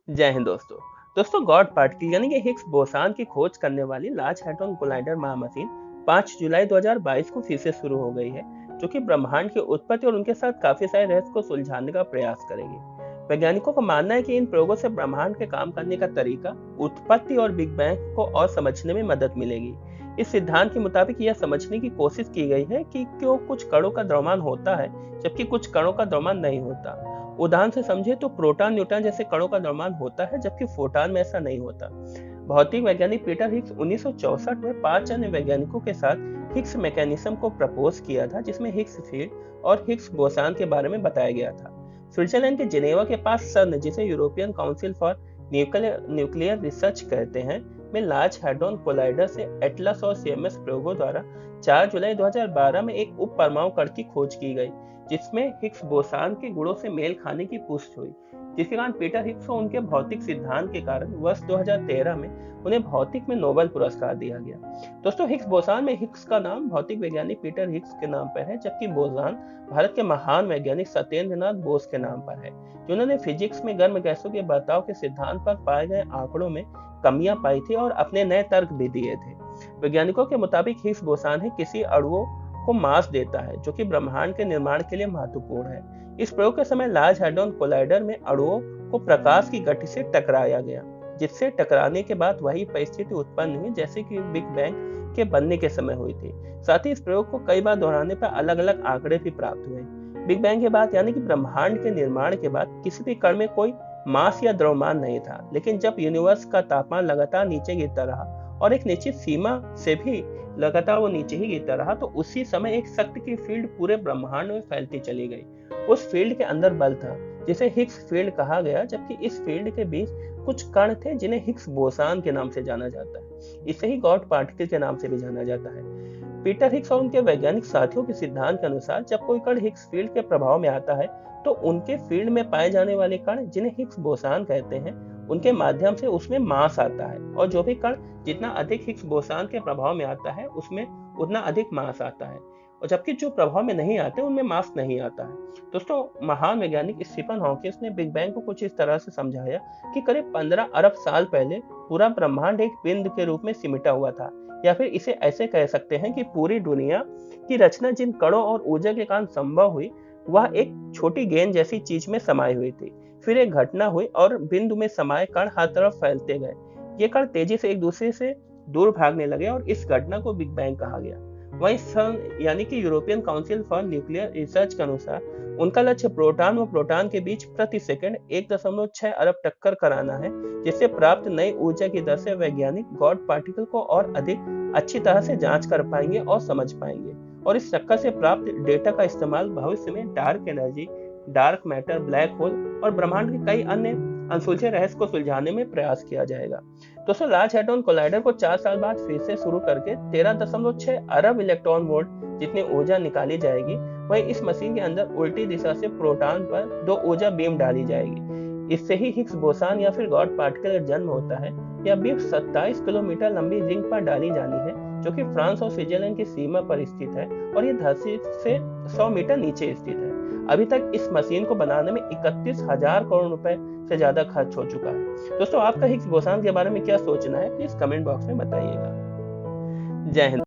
जय हिंद दोस्तों God particle यानी कि हिग्स बोसान की खोज करने वाली लार्ज हैडरॉन कोलाइडर महामसीन 5 जुलाई 2022 को फिर से शुरू हो गई है, जो कि ब्रह्मांड की उत्पत्ति और उनके साथ काफी सारे रहस्य को सुलझाने का प्रयास करेगी। वैज्ञानिकों का मानना है कि इन प्रयोगों से ब्रह्मांड के काम करने का तरीका, उत्पत्ति और बिग बैंग को और समझने में मदद मिलेगी। इस सिद्धांत के मुताबिक यह समझने की कोशिश की गई है कि क्यों कुछ कणों का द्रव्यमान होता है जबकि कुछ कणों का द्रव्यमान नहीं होता। उदाहरण से समझे तो प्रोटॉन न्यूट्रॉन जैसे कणों का द्रव्यमान होता है जबकि फोटॉन में ऐसा नहीं होता। भौतिक वैज्ञानिक पीटर हिग्स 1964 में 5 अन्य वैज्ञानिकों के साथ हिग्स मैकेनिज्म को प्रपोज किया था, जिसमें हिग्स फील्ड और हिग्स बोसान के बारे में बताया गया था। स्विट्जरलैंड के जिनेवा के पास सर्न, जिसे European council for nuclear research कहते हैं, में लार्ज हैड्रॉन कोलाइडर से एटलस और सीएमएस प्रयोगों द्वारा 4 जुलाई 2012 में एक उप परमाणु कण की खोज की गई, जिसमें हिग्स बोसान के गुणों से मेल खाने की पुष्टि हुई, जिसके कारण पीटर हिग्स को उनके भौतिक सिद्धांत के कारण वर्ष 2013 में उन्हें भौतिक में नोबेल पुरस्कार दिया गया। दोस्तों, हिग्स बोसान में हिग्स का नाम भौतिक वैज्ञानिक पीटर हिग्स के नाम पर है, जबकि बोसान भारत के महान वैज्ञानिक सत्येंद्र नाथ बोस के नाम पर है, जिन्होंने फिजिक्स में गर्म गैसों के बर्ताव के सिद्धांत पर पाए गए आंकड़ों में कमियां पाई थी और अपने नए तर्क भी दिए थे। वैज्ञानिकों के मुताबिक हिग्स बोसान है किसी अणुओं को मास देता है, जो कि ब्रह्मांड के निर्माण के लिए महत्वपूर्ण है। इस प्रयोग के समय लार्ज हैड्रॉन कोलाइडर में अणुओं को प्रकाश की गति से टकराया गया, जिससे टकराने के बाद वही परिस्थिति उत्पन्न हुई जैसे कि बिग बैंग के बनने के समय हुई थी। साथ ही इस प्रयोग को कई बार दोहराने पर अलग अलग आंकड़े भी प्राप्त हुए। बिग बैंग के बाद यानी कि ब्रह्मांड के निर्माण के बाद किसी भी कण में कोई मास या द्रव्यमान नहीं था, लेकिन जब यूनिवर्स का तापमान लगातार नीचे गिरता रहा और एक निश्चित सीमा से भी लगातार वो नीचे ही गिरता रहा, तो उसी समय एक शक्ति की फील्ड पूरे ब्रह्मांड में फैलती चली गई। उस फील्ड के अंदर बल था, जिसे हिग्स फील्ड कहा गया, जबकि इस फील्ड के बीच कुछ कण थे जिन्हें हिग्स बोसान के नाम से जाना जाता है। इसे ही गॉड पार्टिकल के नाम से भी जाना जाता है। पीटर हिग्स और उनके वैज्ञानिक साथियों के सिद्धांत के अनुसार जब कोई कण हिग्स फील्ड के प्रभाव में आता है, तो उनके फील्ड में पाए जाने वाले कण, जिन्हें हिग्स बोसान कहते हैं, उनके माध्यम से उसमें मास आता है, और जो भी कण जितना अधिक हिग्स बोसान के प्रभाव में आता है उसमें उतना अधिक मास आता है, और जबकि जो प्रभाव में नहीं आते उनमें मास नहीं आता है। दोस्तों, महान वैज्ञानिक स्टीफन हॉकिंस ने बिग बैंग को कुछ इस तरह से समझाया कि करीब 15 अरब साल पहले पूरा ब्रह्मांड एक पिंड के रूप में सिमटा हुआ था, या फिर इसे ऐसे कह सकते हैं कि पूरी दुनिया की रचना जिन कणों और ऊर्जा के कारण संभव हुई, वह एक छोटी गेंद जैसी चीज में समाई हुई थी। फिर एक घटना हुई और बिंदु में समाये कण हर तरफ फैलते गए। ये कण तेजी से एक दूसरे से दूर भागने लगे और इस घटना को बिग बैंग कहा गया। वहीं सन यानी कि European council for nuclear research के अनुसार उनका लक्ष्य प्रोटॉन व प्रोटॉन के बीच प्रति सेकंड 1.6 अरब टक्कर कराना है, जिससे प्राप्त नई ऊर्जा की दर से वैज्ञानिक गॉड पार्टिकल को और अधिक अच्छी तरह से जांच कर पाएंगे और समझ पाएंगे, और इस टक्कर से प्राप्त डेटा का इस्तेमाल भविष्य में dark energy, dark matter, black hole और ब्रह्मांड के कई अन्य अनसुलझे रहस्य को सुलझाने में प्रयास किया जाएगा। दोस्तों, लार्ज हैड्रॉन कोलाइडर को 4 साल बाद फिर से शुरू करके 13.6 अरब इलेक्ट्रॉन वोल्ट जितनी ऊर्जा निकाली जाएगी। वहीं इस मशीन के अंदर उल्टी दिशा से प्रोटॉन पर 2 ऊर्जा बीम डाली जाएगी। इससे ही हिग्स बोसान या फिर गॉड पार्टिकल का जन्म होता है। यह बीम 27 किलोमीटर लंबी रिंग पर डाली जानी है, जो कि फ्रांस और स्विट्जरलैंड की सीमा पर स्थित है, और ये धरती से 100 मीटर नीचे स्थित है। अभी तक इस मशीन को बनाने में 31,000 करोड़ रुपए से ज्यादा खर्च हो चुका है। दोस्तों, आपका हिग्स बोसान के बारे में क्या सोचना है, प्लीज कमेंट बॉक्स में बताइएगा। जय हिंद।